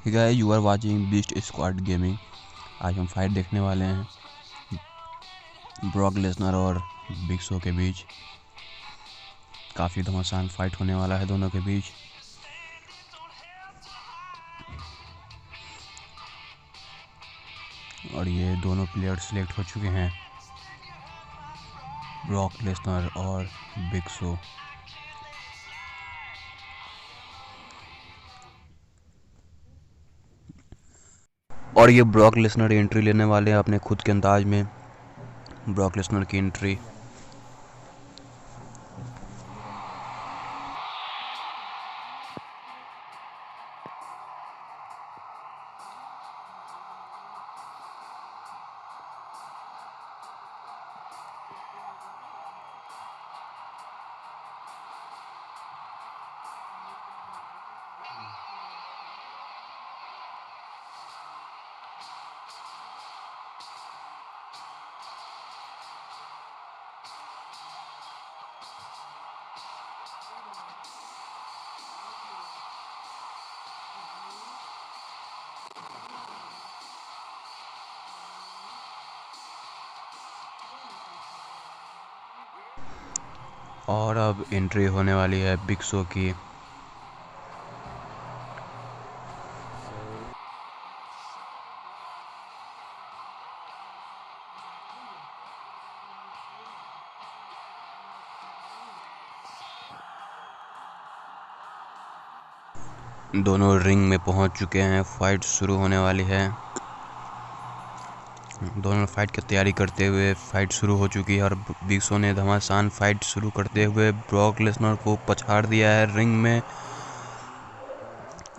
Guys, you are watching beast squad gaming. आज हम fight देखने वाले हैं ब्रॉक लेसनर और बिग शो के बीच। काफ़ी घमासान फाइट होने वाला है दोनों के बीच। और ये दोनों प्लेयर सिलेक्ट हो चुके हैं, ब्रॉक लेसनर और बिग शो। और ये ब्रॉक लेसनर एंट्री लेने वाले हैं अपने खुद के अंदाज में। ब्रॉक लेसनर की एंट्री। और अब एंट्री होने वाली है बिग शो की। दोनों रिंग में पहुंच चुके हैं, फाइट शुरू होने वाली है। दोनों फाइट की तैयारी करते हुए फाइट शुरू हो चुकी है और बिग शो ने घमासान फाइट शुरू करते हुए ब्रॉक लेसनर को पछाड़ दिया है रिंग में।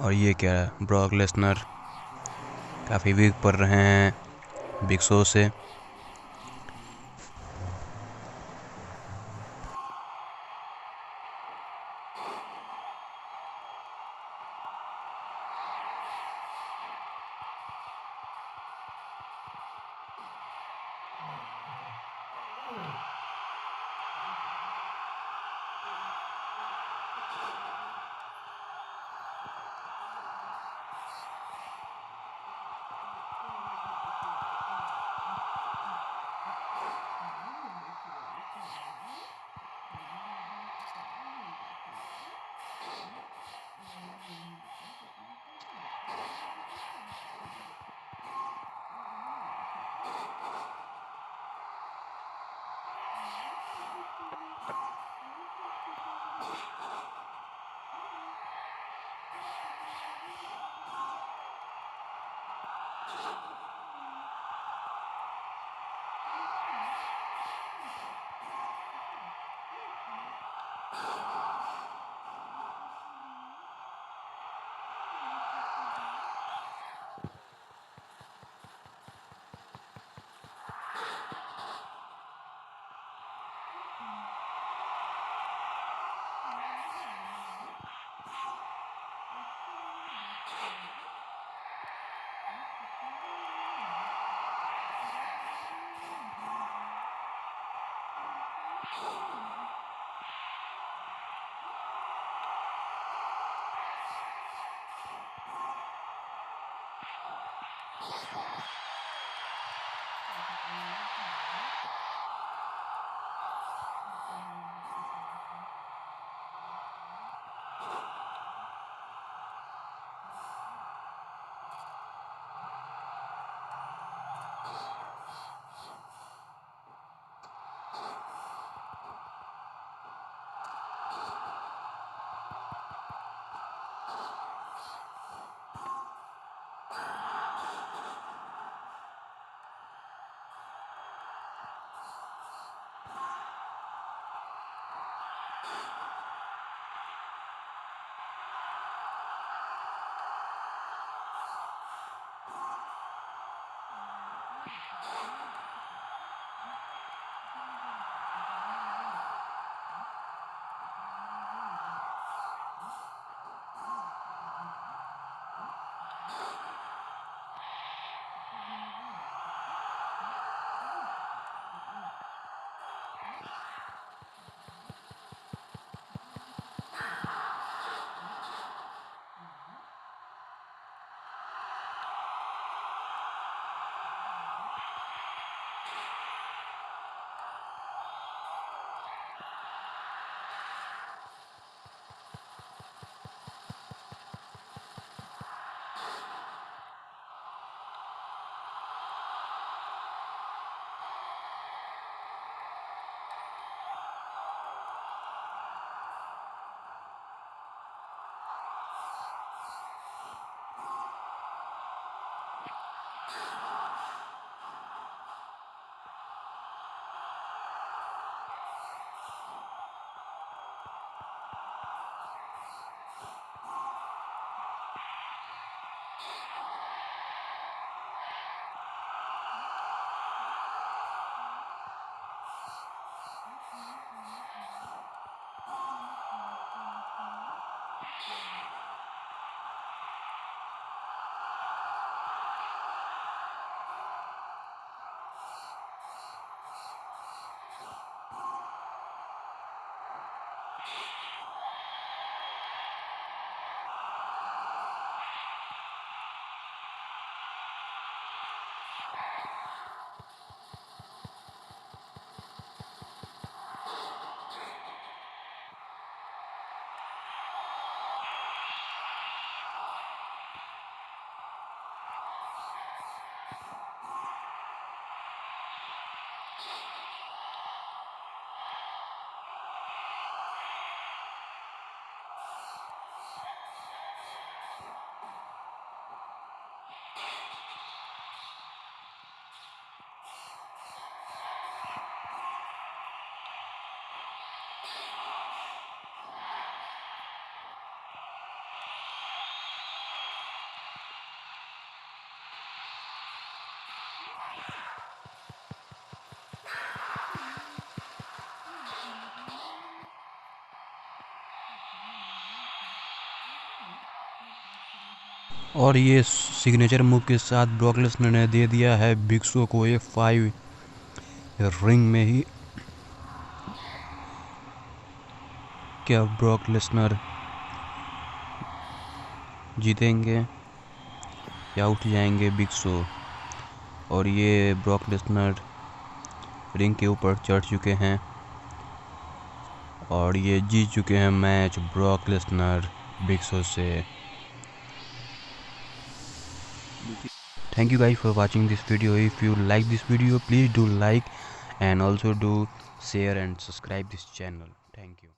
और ये क्या है, ब्रॉक लेसनर काफ़ी वीक पड़ रहे हैं बिग शो से। और ये सिग्नेचर मूव के साथ ब्रॉक लेसनर ने दे दिया है बिग शो को एक 5 रिंग में ही। क्या ब्रॉक लेसनर जीतेंगे या उठ जाएंगे बिग शो? और ये ब्रॉक लेसनर रिंग के ऊपर चढ़ चुके हैं और ये जीत चुके हैं match Brock Lesnar big show से। Thank you guys for watching this video. If you like this video, please do like and also do share and subscribe this channel. Thank you.